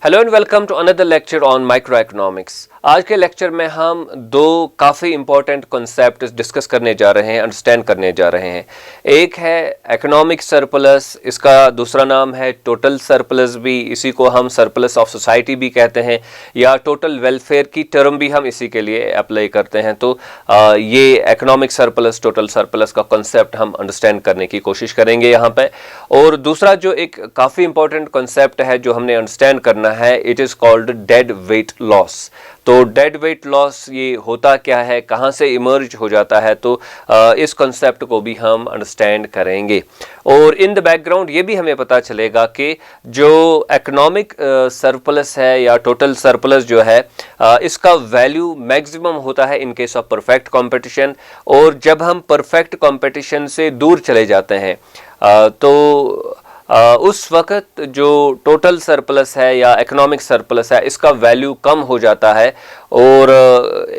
Hello and welcome to another lecture on micro economics. आज के lecture में हम दो काफ़ी इंपॉर्टेंट कॉन्सेप्ट डिस्कस करने जा रहे हैं, अंडरस्टैंड करने जा रहे हैं। एक है इकोनॉमिक सरप्लस, इसका दूसरा नाम है टोटल सरप्लस भी, इसी को हम सरप्लस ऑफ सोसाइटी भी कहते हैं, या टोटल वेलफेयर की टर्म भी हम इसी के लिए अप्लाई करते हैं। तो ये इकोनॉमिक सरप्लस, टोटल सरप्लस का कॉन्सेप्ट हम अंडरस्टैंड करने की कोशिश करेंगे यहाँ पे। और दूसरा जो एक काफ़ी इंपॉर्टेंट कॉन्सेप्ट है जो हमने अंडरस्टैंड करना है, it is called dead weight loss. तो डेड वेट लॉस ये होता क्या है, कहाँ से इमर्ज हो जाता है, तो इस कॉन्सेप्ट को भी हम अंडरस्टैंड करेंगे। और इन द बैकग्राउंड ये भी हमें पता चलेगा कि जो इकोनॉमिक सरप्लस है या टोटल सरप्लस जो है, इसका वैल्यू मैक्सिमम होता है in case of perfect competition. और जब हम परफेक्ट कंपटीशन से दूर चले जाते हैं तो उस वक्त जो टोटल सरप्लस है या इकोनॉमिक सरप्लस है, इसका वैल्यू कम हो जाता है। और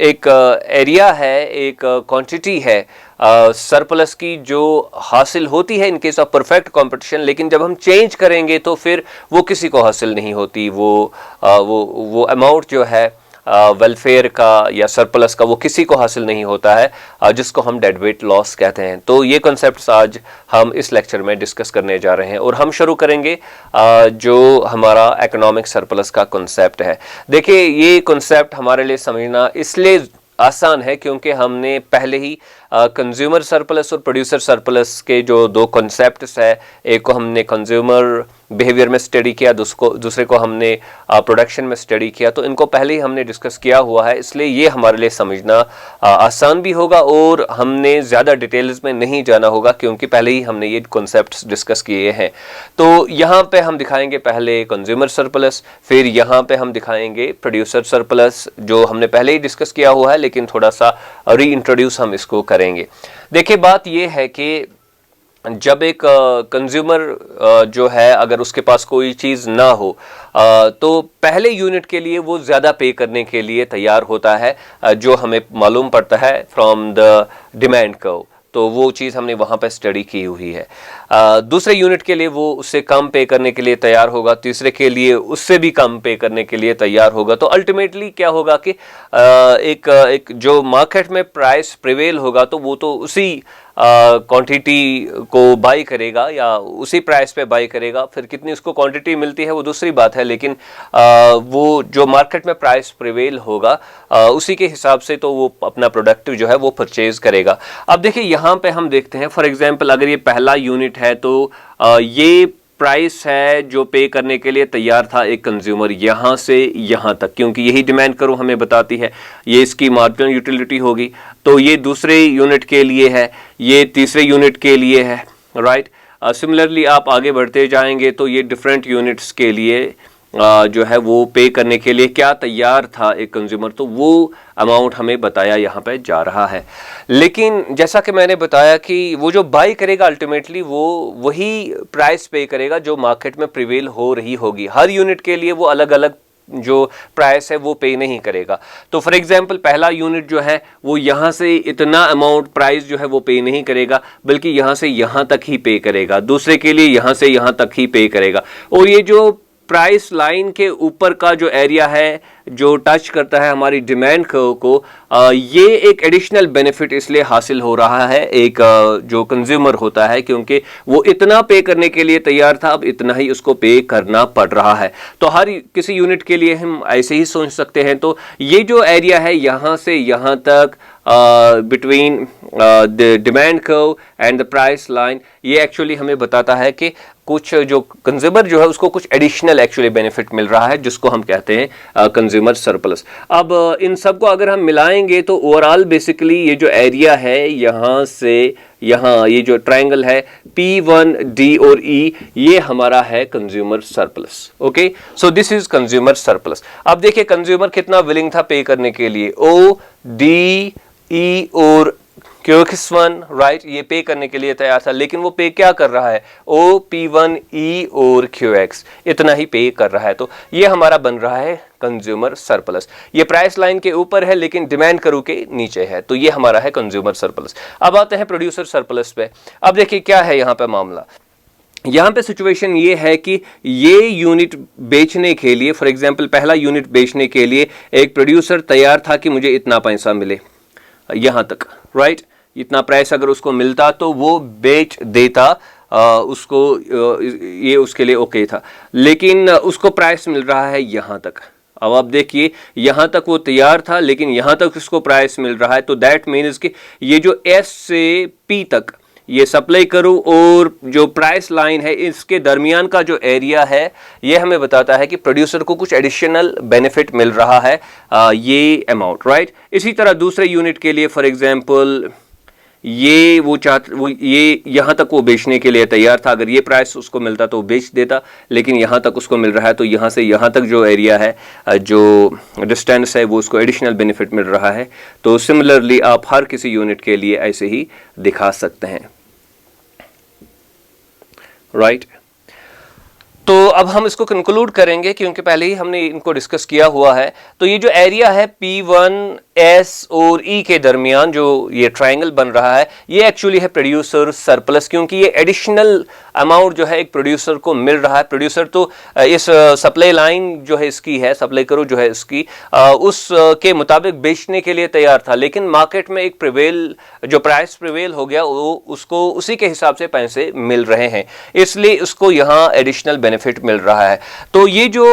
एक एरिया है, एक क्वांटिटी है सरप्लस की जो हासिल होती है in case of perfect competition, लेकिन जब हम चेंज करेंगे तो फिर वो किसी को हासिल नहीं होती। वो अमाउंट जो है वेलफेयर का या सरप्लस का, वो किसी को हासिल नहीं होता है, जिसको हम डेड वेट लॉस कहते हैं। तो ये कॉन्सेप्ट्स आज हम इस लेक्चर में डिस्कस करने जा रहे हैं और हम शुरू करेंगे जो हमारा इकोनॉमिक सरप्लस का कॉन्सेप्ट है। देखिए, ये कॉन्सेप्ट हमारे लिए समझना इसलिए आसान है क्योंकि हमने पहले ही कंज्यूमर सरप्लस और प्रोड्यूसर सरप्लस के जो दो कॉन्सेप्ट्स है, एक को हमने कंज्यूमर बिहेवियर में स्टडी किया, दूसरे को हमने प्रोडक्शन में स्टडी किया। तो इनको पहले ही हमने डिस्कस किया हुआ है, इसलिए ये हमारे लिए समझना आसान भी होगा और हमने ज़्यादा डिटेल्स में नहीं जाना होगा क्योंकि पहले ही हमने ये कॉन्सेप्ट्स डिस्कस किए हैं। तो यहाँ पे हम दिखाएंगे पहले कंज्यूमर सरप्लस, फिर यहाँ पे हम दिखाएंगे प्रोड्यूसर सरप्लस, जो हमने पहले ही डिस्कस किया हुआ है लेकिन थोड़ा सा री इंट्रोड्यूस हम इसको करेंगे। देखिए, बात ये है कि जब एक कंज्यूमर जो है, अगर उसके पास कोई चीज़ ना हो तो पहले यूनिट के लिए वो ज़्यादा पे करने के लिए तैयार होता है, जो हमें मालूम पड़ता है फ्रॉम द डिमांड कर्व। तो वो चीज़ हमने वहाँ पे स्टडी की हुई है। दूसरे यूनिट के लिए वो उससे कम पे करने के लिए तैयार होगा, तीसरे के लिए उससे भी कम पे करने के लिए तैयार होगा। तो अल्टीमेटली क्या होगा कि एक जो मार्केट में प्राइस प्रिवेल होगा तो वो तो उसी क्वांटिटी को बाई करेगा या उसी प्राइस पे बाई करेगा। फिर कितनी उसको क्वांटिटी मिलती है वो दूसरी बात है, लेकिन वो जो मार्केट में प्राइस प्रिवेल होगा उसी के हिसाब से तो वो अपना प्रोडक्ट जो है वो परचेज करेगा। अब देखिए, यहाँ पे हम देखते हैं, फॉर एग्जांपल अगर ये पहला यूनिट है तो ये प्राइस है जो पे करने के लिए तैयार था एक कंज्यूमर यहाँ से यहाँ तक, क्योंकि यही डिमांड करो हमें बताती है, ये इसकी मार्जिनल यूटिलिटी होगी। तो ये दूसरे यूनिट के लिए है, ये तीसरे यूनिट के लिए है, राइट। सिमिलरली आप आगे बढ़ते जाएंगे तो ये डिफरेंट यूनिट्स के लिए जो है वो पे करने के लिए क्या तैयार था एक कंज्यूमर, तो वो अमाउंट हमें बताया यहाँ पे जा रहा है। लेकिन जैसा कि मैंने बताया कि वो जो बाई करेगा अल्टीमेटली वो वही प्राइस पे करेगा जो मार्केट में प्रिवेल हो रही होगी। हर यूनिट के लिए वो अलग अलग जो प्राइस है वो पे नहीं करेगा। तो फॉर एग्जांपल पहला यूनिट जो है वो यहाँ से इतना अमाउंट प्राइस जो है वो पे नहीं करेगा, बल्कि यहाँ से यहाँ तक ही पे करेगा। दूसरे के लिए यहाँ से यहाँ तक ही पे करेगा। और ये जो प्राइस लाइन के ऊपर का जो एरिया है जो टच करता है हमारी डिमांड को, ये एक एडिशनल बेनिफिट इसलिए हासिल हो रहा है एक जो कंज्यूमर होता है, क्योंकि वो इतना पे करने के लिए तैयार था, अब इतना ही उसको पे करना पड़ रहा है। तो हर किसी यूनिट के लिए हम ऐसे ही सोच सकते हैं। तो ये जो एरिया है यहाँ से यहाँ तक between the demand curve and the price line, ये एक्चुअली हमें बताता है कि कुछ जो कंज्यूमर जो है उसको कुछ एडिशनल एक्चुअली बेनिफिट मिल रहा है, जिसको हम कहते हैं कंज्यूमर सरप्लस। अब इन सब को अगर हम मिलाएंगे तो ओवरऑल बेसिकली ये जो एरिया है यहाँ से यहाँ, ये जो ट्रायंगल है P1, D और E, ये हमारा है consumer surplus. Okay, so this is consumer surplus. अब देखिए कंज्यूमर कितना विलिंग था पे करने के लिए, O, D, E और QX1, राइट, ये पे करने के लिए तैयार था, लेकिन वो पे क्या कर रहा है, O, P1, E और QX इतना ही पे कर रहा है। तो ये हमारा बन रहा है कंज्यूमर सरप्लस। ये प्राइस लाइन के ऊपर है लेकिन डिमांड कर्व के नीचे है, तो ये हमारा है कंज्यूमर सरप्लस। अब आते हैं प्रोड्यूसर सरप्लस पे। अब देखिए क्या है यहाँ पे मामला। यहाँ पे सिचुएशन ये है कि ये यूनिट बेचने के लिए, फॉर एग्जांपल पहला यूनिट बेचने के लिए एक प्रोड्यूसर तैयार था कि मुझे इतना पैसा मिले, यहाँ तक, राइट। इतना प्राइस अगर उसको मिलता तो वो बेच देता, उसको ये उसके लिए ओके था। लेकिन उसको प्राइस मिल रहा है यहाँ तक। अब आप देखिए, यहाँ तक वो तैयार था लेकिन यहाँ तक उसको प्राइस मिल रहा है, तो दैट मीन्स कि ये जो एस से पी तक ये सप्लाई करूं और जो प्राइस लाइन है इसके दरमियान का जो एरिया है, ये हमें बताता है कि प्रोड्यूसर को कुछ एडिशनल बेनिफिट मिल रहा है, ये अमाउंट, राइट। इसी तरह दूसरे यूनिट के लिए फॉर एग्जांपल ये वो ये यहाँ तक वो बेचने के लिए तैयार था, अगर ये प्राइस उसको मिलता तो वो बेच देता, लेकिन यहाँ तक उसको मिल रहा है तो यहाँ से यहाँ तक जो एरिया है, जो डिस्टेंस है, वो उसको एडिशनल बेनिफिट मिल रहा है। तो सिमिलरली आप हर किसी यूनिट के लिए ऐसे ही दिखा सकते हैं, राइट। तो अब हम इसको कंक्लूड करेंगे क्योंकि पहले ही हमने इनको डिस्कस किया हुआ है। तो ये जो एरिया है P1 S और E के दरमियान जो ये ट्रायंगल बन रहा है, ये एक्चुअली है प्रोड्यूसर सरप्लस, क्योंकि ये एडिशनल अमाउंट जो है एक प्रोड्यूसर को मिल रहा है। प्रोड्यूसर तो इस सप्लाई लाइन जो है इसकी है, सप्लाई करो जो है इसकी, उस के मुताबिक बेचने के लिए तैयार था, लेकिन मार्केट में एक जो प्राइस प्रिवेल हो गया, वो उसको उसी के हिसाब से पैसे मिल रहे हैं, इसलिए उसको यहाँ एडिशनल बेनिफिट मिल रहा है। तो ये जो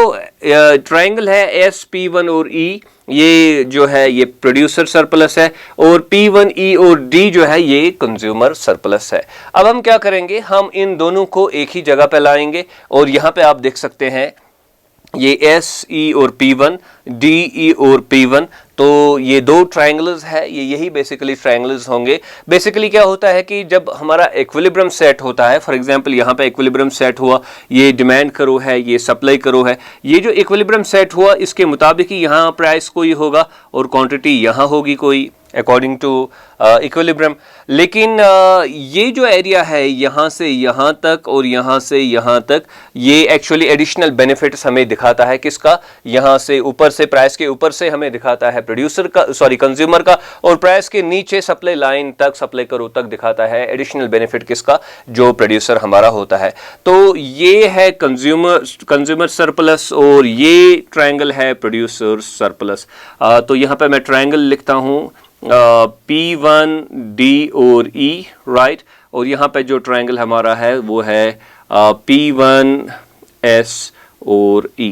ट्रायंगल है SP1 और E, ये जो है ये प्रोड्यूसर सरप्लस है, और P1 E और D जो है ये कंज्यूमर सरप्लस है। अब हम क्या करेंगे, हम इन दोनों को एक ही जगह पे लाएंगे, और यहाँ पे आप देख सकते हैं ये SE और P1, DE और P1, तो ये दो ट्रायंगल्स है, ये यही बेसिकली ट्रायंगल्स होंगे। बेसिकली क्या होता है कि जब हमारा इक्विलिब्रियम सेट होता है, फॉर एग्जांपल यहाँ पे इक्विलिब्रियम सेट हुआ, ये डिमांड करो है, ये सप्लाई करो है, ये जो इक्विलिब्रियम सेट हुआ इसके मुताबिक ही यहाँ प्राइस कोई होगा और क्वांटिटी यहाँ होगी कोई, अकॉर्डिंग टू इक्विलिब्रियम। लेकिन ये जो एरिया है यहाँ से यहाँ तक और यहाँ से यहाँ तक, ये एक्चुअली एडिशनल बेनिफिट्स हमें दिखाता है, किसका, यहाँ से ऊपर से, प्राइस के ऊपर से हमें दिखाता है प्रोड्यूसर का, सॉरी कंज्यूमर का, और प्राइस के नीचे सप्लाई लाइन तक, सप्लाई करो तक दिखाता है एडिशनल बेनिफिट किसका, जो प्रोड्यूसर हमारा होता है। तो ये है कंज्यूमर सरप्लस और ये ट्रायंगल है प्रोड्यूसर सरप्लस। तो यहाँ पे मैं ट्रायंगल लिखता हूँ P1 D और E, राइट, और यहाँ पे जो ट्रायंगल हमारा है वो है P1 S और E।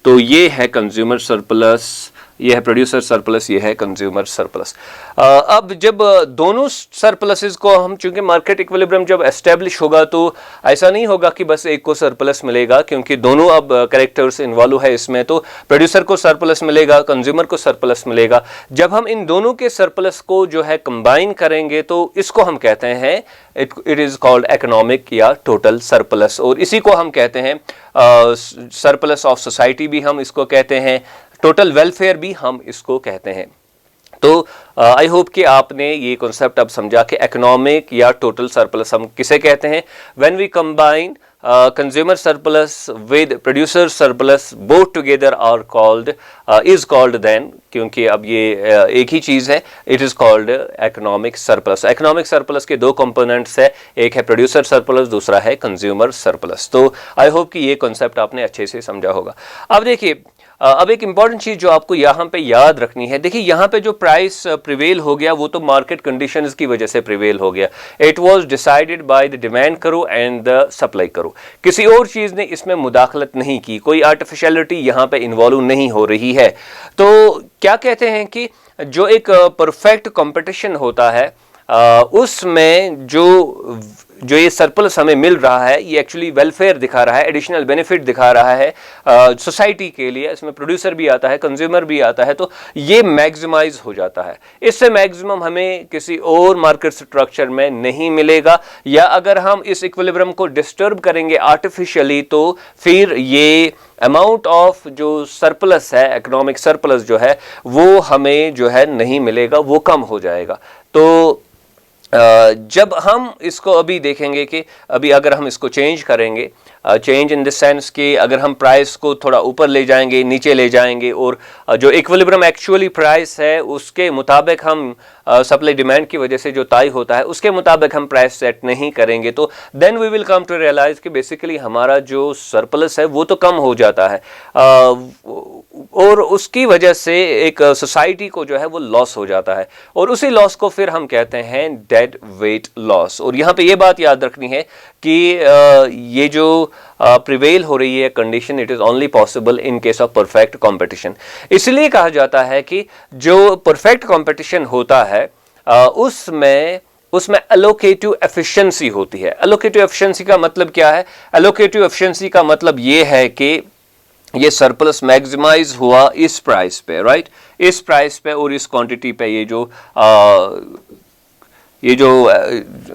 तो ये है कंज्यूमर सरप्लस, ये है प्रोड्यूसर सरप्लस, ये है कंज्यूमर सरप्लस। अब जब दोनों सरप्लसेस को हम, चूंकि मार्केट इक्विलिब्रियम जब एस्टेब्लिश होगा तो ऐसा नहीं होगा कि बस एक को सरप्लस मिलेगा, क्योंकि दोनों अब कैरेक्टर्स इन्वॉल्व है इसमें, तो प्रोड्यूसर को सरप्लस मिलेगा, कंज्यूमर को सरप्लस मिलेगा। जब हम इन दोनों के सरप्लस को जो है कंबाइन करेंगे तो इसको हम कहते हैं, इट इज कॉल्ड इकोनॉमिक या टोटल सरप्लस, और इसी को हम कहते हैं सरप्लस ऑफ सोसाइटी भी हम इसको कहते हैं, टोटल वेलफेयर भी हम इसको कहते हैं। तो आई होप कि आपने ये कॉन्सेप्ट अब समझा कि इकोनॉमिक या टोटल सरप्लस हम किसे कहते हैं। When we combine consumer surplus with producer surplus, both together are called, is called then, क्योंकि अब ये एक ही चीज़ है, it is called economic surplus. Economic surplus के दो कंपोनेंट्स है, एक है प्रोड्यूसर सरप्लस, दूसरा है कंज्यूमर सरप्लस। तो आई होप कि ये कॉन्सेप्ट आपने अच्छे से समझा होगा। अब देखिए, अब एक इंपॉर्टेंट चीज़ जो आपको यहाँ पे याद रखनी है, देखिए यहाँ पे जो प्राइस प्रिवेल हो गया वो तो मार्केट कंडीशंस की वजह से प्रिवेल हो गया। It was decided by the demand करो एंड द सप्लाई करो, किसी और चीज़ ने इसमें मुदाखलत नहीं की, कोई आर्टिफिशियलिटी यहाँ पे इन्वॉल्व नहीं हो रही है। तो क्या कहते हैं कि जो एक परफेक्ट कंपटीशन होता है उसमें जो ये सरप्लस हमें मिल रहा है, ये एक्चुअली वेलफेयर दिखा रहा है, एडिशनल बेनिफिट दिखा रहा है सोसाइटी के लिए। इसमें प्रोड्यूसर भी आता है, कंज्यूमर भी आता है, तो ये मैक्सिमाइज हो जाता है। इससे मैक्सिमम हमें किसी और मार्केट स्ट्रक्चर में नहीं मिलेगा, या अगर हम इस इक्विलिब्रियम को डिस्टर्ब करेंगे आर्टिफिशियली तो फिर ये अमाउंट ऑफ जो सरप्लस है, इकोनॉमिक सरप्लस जो है, वो हमें जो है नहीं मिलेगा, वो कम हो जाएगा। तो जब हम इसको अभी देखेंगे कि अभी अगर हम इसको चेंज करेंगे, चेंज इन द सेंस कि अगर हम प्राइस को थोड़ा ऊपर ले जाएंगे, नीचे ले जाएंगे, और जो इक्विलिब्रियम एक्चुअली प्राइस है उसके मुताबिक हम सप्लाई डिमांड की वजह से जो तय होता है उसके मुताबिक हम प्राइस सेट नहीं करेंगे, तो then we will come to realize कि बेसिकली हमारा जो सरप्लस है वो तो कम हो जाता है, और उसकी वजह से एक सोसाइटी को जो है वो लॉस हो जाता है, और उसी लॉस को फिर हम कहते हैं डेड वेट लॉस। और यहाँ पे ये बात याद रखनी है कि ये जो प्रिवेल हो रही है condition, it is only possible in case of perfect competition. इसलिए कहा जाता है कि जो परफेक्ट कंपटीशन होता है उसमें एलोकेटिव एफिशिएंसी होती है। एलोकेटिव एफिशिएंसी का मतलब क्या है? एलोकेटिव एफिशिएंसी का मतलब ये है कि ये सरप्लस मैक्सिमाइज हुआ इस प्राइस पे, राइट, इस प्राइस पे और इस क्वांटिटी पे, ये जो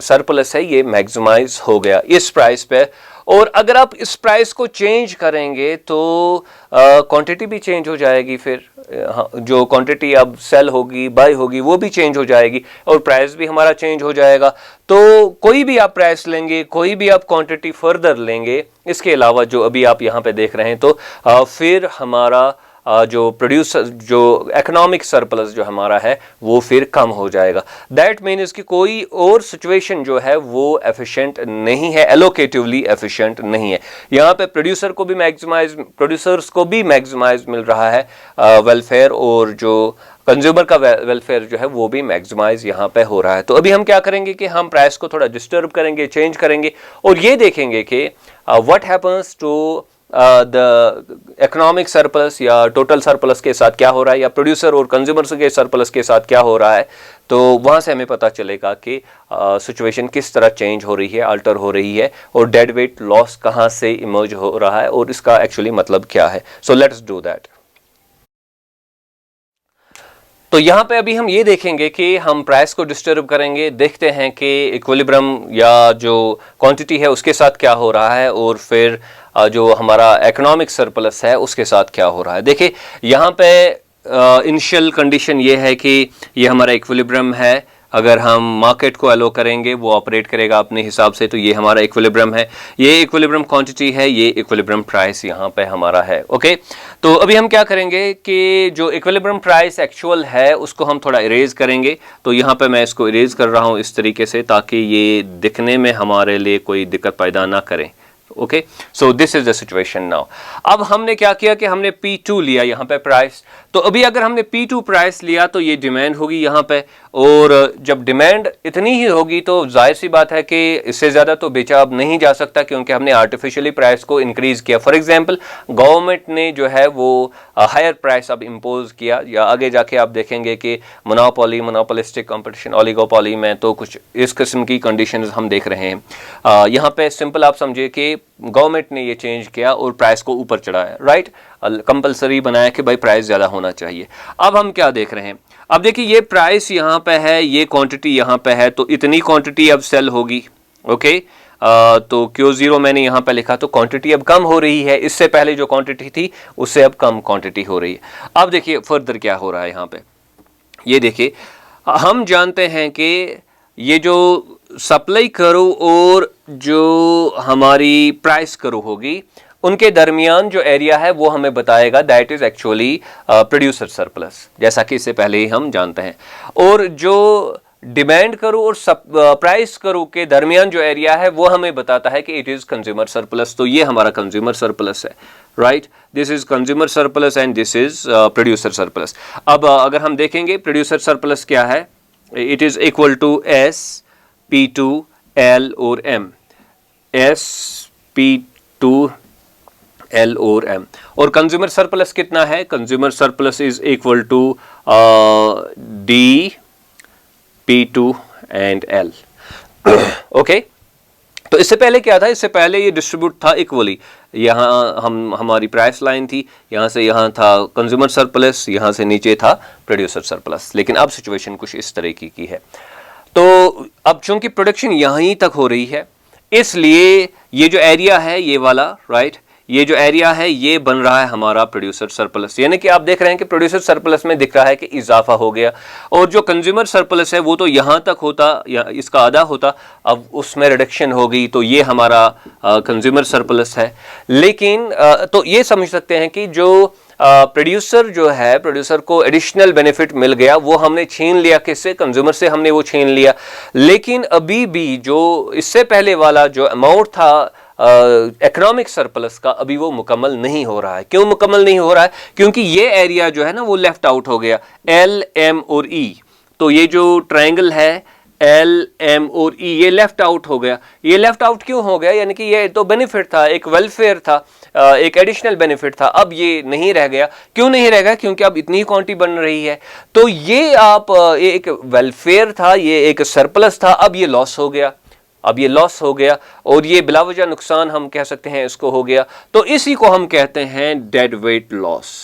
सरप्लस है ये मैक्सिमाइज हो गया इस प्राइस पे। और अगर आप इस प्राइस को चेंज करेंगे तो क्वांटिटी भी चेंज हो जाएगी, फिर जो क्वांटिटी अब सेल होगी, बाय होगी, वो भी चेंज हो जाएगी और प्राइस भी हमारा चेंज हो जाएगा। तो कोई भी आप प्राइस लेंगे, कोई भी आप क्वांटिटी फर्दर लेंगे, इसके अलावा जो अभी आप यहाँ पे देख रहे हैं, तो फिर हमारा जो प्रोड्यूसर, जो इकोनॉमिक सरप्लस जो हमारा है वो फिर कम हो जाएगा। दैट मीन्स कि कोई और सिचुएशन जो है वो एफिशिएंट नहीं है, एलोकेटिवली एफिशिएंट नहीं है। यहाँ पे प्रोड्यूसर्स को भी मैक्सिमाइज मिल रहा है वेलफेयर, और जो कंज्यूमर का वेलफेयर जो है वो भी मैक्सिमाइज यहाँ पे हो रहा है। तो अभी हम क्या करेंगे कि हम प्राइस को थोड़ा डिस्टर्ब करेंगे, चेंज करेंगे, और ये देखेंगे कि what happens to the economic surplus या टोटल सरप्लस के साथ क्या हो रहा है, या प्रोड्यूसर और कंज्यूमर्स के सरप्लस के साथ क्या हो रहा है। तो वहाँ से हमें पता चलेगा कि सिचुएशन किस तरह चेंज हो रही है, अल्टर हो रही है, और डेड वेट लॉस कहाँ से इमर्ज हो रहा है और इसका एक्चुअली मतलब क्या है। So let's do that. तो यहाँ पे अभी हम ये देखेंगे कि हम प्राइस को डिस्टर्ब करेंगे, देखते हैं कि इक्विलिब्रियम या जो क्वांटिटी है उसके साथ क्या हो रहा है, और फिर जो हमारा इकोनॉमिक सरप्लस है उसके साथ क्या हो रहा है। देखिए यहाँ पे इनिशियल कंडीशन ये है कि ये हमारा इक्विलिब्रियम है। अगर हम मार्केट को अलो करेंगे, वो ऑपरेट करेगा अपने हिसाब से, तो ये हमारा इक्विलिब्रियम है, ये इक्विलिब्रियम क्वांटिटी है, ये इक्विलिब्रियम प्राइस यहाँ पे हमारा है। ओके, तो अभी हम क्या करेंगे कि जो इक्विलिब्रियम प्राइस एक्चुअल है उसको हम थोड़ा इरेज करेंगे। तो यहाँ पे मैं इसको इरेज कर रहा हूँ इस तरीके से, ताकि ये दिखने में हमारे लिए कोई दिक्कत पैदा ना करें। Okay, so this is the situation now. अब हमने क्या किया कि हमने P2 लिया यहाँ पे प्राइस। तो अभी अगर हमने P2 प्राइस लिया तो ये डिमांड होगी यहाँ पे, और जब डिमांड इतनी ही होगी तो जाहिर सी बात है कि इससे ज़्यादा तो बेचा अब नहीं जा सकता, क्योंकि हमने आर्टिफिशियली प्राइस को इंक्रीज किया। फॉर एग्जांपल गवर्नमेंट ने जो है वो हायर प्राइस अब इम्पोज किया, या आगे जाके आप देखेंगे कि मोनोपोलिस्टिक कंपटीशन, ओलिगोपोली में तो कुछ इस किस्म की कंडीशंस हम देख रहे हैं। यहाँ पे सिंपल आप समझिए कि गवर्नमेंट ने ये चेंज किया और प्राइस को ऊपर चढ़ाया, राइट, कंपलसरी बनाया कि भाई प्राइस ज़्यादा होना चाहिए। अब हम क्या देख रहे हैं, अब देखिए ये प्राइस यहाँ पे है, ये क्वांटिटी यहाँ पे है, तो इतनी क्वांटिटी अब सेल होगी। ओके, तो Q0 मैंने यहाँ पे लिखा, तो क्वांटिटी अब कम हो रही है, इससे पहले जो क्वांटिटी थी उससे अब कम क्वांटिटी हो रही है। अब देखिए फर्दर क्या हो रहा है यहाँ पे, ये देखिए हम जानते हैं कि ये जो सप्लाई करो और जो हमारी प्राइस करो होगी, उनके दरमियान जो एरिया है वो हमें बताएगा that is actually producer surplus, जैसा कि इससे पहले ही हम जानते हैं। और जो डिमांड करो और प्राइस करो के दरमियान जो एरिया है वो हमें बताता है कि इट इज कंज्यूमर सरप्लस। तो ये हमारा कंज्यूमर सरप्लस है, right, this is consumer surplus and this is producer surplus. अब अगर हम देखेंगे प्रोड्यूसर सरप्लस क्या है, it is equal to S P2 L और M, S P2 L और M। और कंज्यूमर सरप्लस कितना है, consumer surplus is equal to D P2 and L। Okay, तो इससे पहले क्या था, इससे पहले ये डिस्ट्रीब्यूट था इक्वली, यहाँ हमारी प्राइस लाइन थी, यहाँ से यहाँ था कंज्यूमर सरप्लस, यहाँ से नीचे था प्रोड्यूसर सरप्लस। लेकिन अब सिचुएशन कुछ इस तरीके की है। तो अब चूंकि प्रोडक्शन यहीं तक हो रही है, इसलिए ये जो एरिया है ये वाला, राइट, ये जो एरिया है ये बन रहा है हमारा प्रोड्यूसर सरप्लस, यानी कि आप देख रहे हैं कि प्रोड्यूसर सरप्लस में दिख रहा है कि इजाफा हो गया, और जो कंज्यूमर सरप्लस है वो तो यहाँ तक होता या इसका आधा होता, अब उसमें रिडक्शन हो गई, तो ये हमारा कंज्यूमर सरप्लस है। लेकिन तो ये समझ सकते हैं कि जो प्रोड्यूसर जो है, प्रोड्यूसर को एडिशनल बेनिफिट मिल गया, वो हमने छीन लिया, किससे? कंज्यूमर से हमने वो छीन लिया। लेकिन अभी भी जो इससे पहले वाला जो अमाउंट था इकोनॉमिक सरप्लस का, अभी वो मुकम्मल नहीं हो रहा है। क्यों मुकम्मल नहीं हो रहा है? क्योंकि ये एरिया जो है ना वो लेफ्ट आउट हो गया, एल, एम और ई। तो ये जो ट्रायंगल है एल, एम और ई, ये लेफ्ट आउट हो गया। ये लेफ्ट आउट क्यों हो गया? यानी कि ये तो बेनिफिट था, एक वेलफेयर था, एक एडिशनल बेनिफिट था, अब ये नहीं रह गया। क्यों नहीं रह गया? क्योंकि अब इतनी क्वांटिटी बन रही है। तो ये आप ये एक वेलफेयर था, ये एक सरप्लस था, अब ये लॉस हो गया, अब ये लॉस हो गया, और ये बिलावजह नुकसान हम कह सकते हैं इसको हो गया। तो इसी को हम कहते हैं dead weight loss.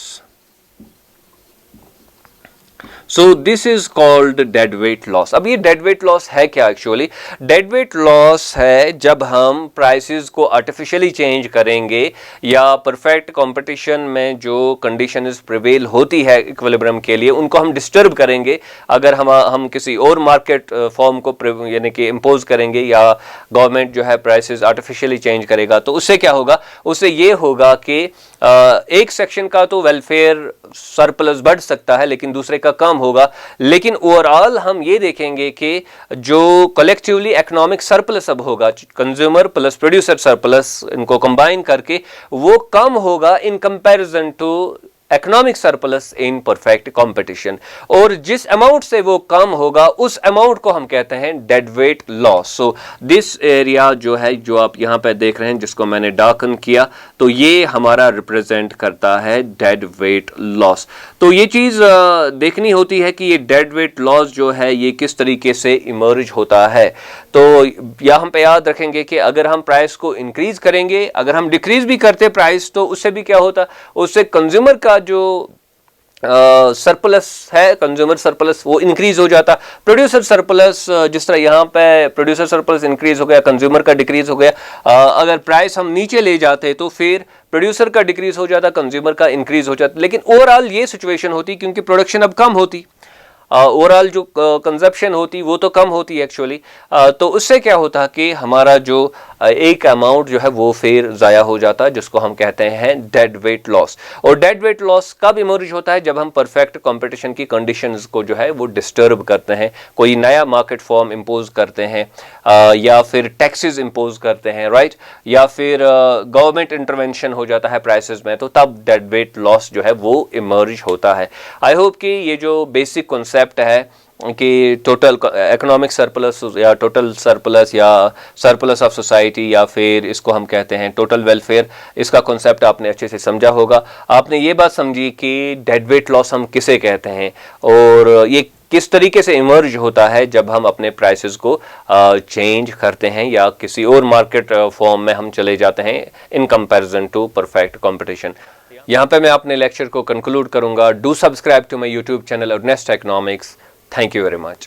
So this is called dead weight loss. अब ये डेड वेट लॉस है क्या? एक्चुअली डेड वेट लॉस है जब हम प्राइसेस को आर्टिफिशियली चेंज करेंगे, या परफेक्ट कंपटीशन में जो कंडीशंस प्रिवेल होती है इक्विलिब्रियम के लिए, उनको हम डिस्टर्ब करेंगे। अगर हम किसी और मार्केट फॉर्म को यानी कि इम्पोज करेंगे, या गवर्नमेंट जो है प्राइसेस आर्टिफिशियली चेंज करेगा, तो उससे क्या होगा? उससे ये होगा कि एक सेक्शन का तो वेलफेयर सरप्लस बढ़ सकता है, लेकिन दूसरे का कम होगा। लेकिन ओवरऑल हम ये देखेंगे कि जो कलेक्टिवली इकोनॉमिक सरप्लस अब होगा, कंज्यूमर प्लस प्रोड्यूसर सरप्लस, इनको कंबाइन करके वो कम होगा in comparison to economic surplus in perfect competition. और जिस अमाउंट से वो कम होगा, उस अमाउंट को हम कहते हैं dead weight loss. So this area जो है, जो आप यहां पे देख रहे हैं, जिसको मैंने डार्कन किया, तो ये हमारा रिप्रेजेंट करता है डेड वेट लॉस। तो ये चीज देखनी होती है कि ये डेड वेट लॉस जो है ये किस तरीके से इमर्ज होता है। तो यहाँ पे याद रखेंगे कि अगर हम प्राइस को इंक्रीज करेंगे, अगर हम डिक्रीज भी करते प्राइस, तो उससे भी क्या होता? उससे कंज्यूमर का जो सरप्लस है, कंज्यूमर सरप्लस, वो इंक्रीज हो जाता। प्रोड्यूसर सरप्लस, जिस तरह यहाँ पे प्रोड्यूसर सरप्लस इंक्रीज हो गया, कंज्यूमर का डिक्रीज हो गया। अगर प्राइस हम नीचे ले जाते तो फिर प्रोड्यूसर का डिक्रीज हो जाता, कंज्यूमर का इंक्रीज हो जाता। लेकिन ओवरऑल ये सिचुएशन होती क्योंकि प्रोडक्शन अब कम होती, ओवरऑल जो कंजप्शन होती वो तो कम होती है एक्चुअली। तो उससे क्या होता कि हमारा जो एक अमाउंट जो है वो फिर ज़ाया हो जाता है, जिसको हम कहते हैं डेड वेट लॉस। और डेड वेट लॉस कब इमर्ज होता है? जब हम परफेक्ट कंपटीशन की कंडीशंस को जो है वो डिस्टर्ब करते हैं, कोई नया मार्केट फॉर्म इम्पोज करते हैं, या फिर टैक्सेस इम्पोज करते हैं, राइट, या फिर गवर्नमेंट इंटरवेंशन हो जाता है प्राइसेस में, तो तब डेड वेट लॉस जो है वो इमर्ज होता है। आई होप कि ये जो बेसिक कॉन्सेप्ट है कि टोटल इकोनॉमिक सरप्लस या टोटल सरप्लस या सरप्लस ऑफ सोसाइटी, या फिर इसको हम कहते हैं टोटल वेलफेयर, इसका कॉन्सेप्ट आपने अच्छे से समझा होगा। आपने ये बात समझी कि डेड वेट लॉस हम किसे कहते हैं, और ये किस तरीके से इमर्ज होता है जब हम अपने प्राइसेस को चेंज करते हैं, या किसी और मार्केट फॉर्म में हम चले जाते हैं in comparison to perfect competition. यहाँ पे मैं अपने लेक्चर को कंक्लूड करूँगा। Do subscribe to my YouTube channel Earnest Economics. Thank you very much.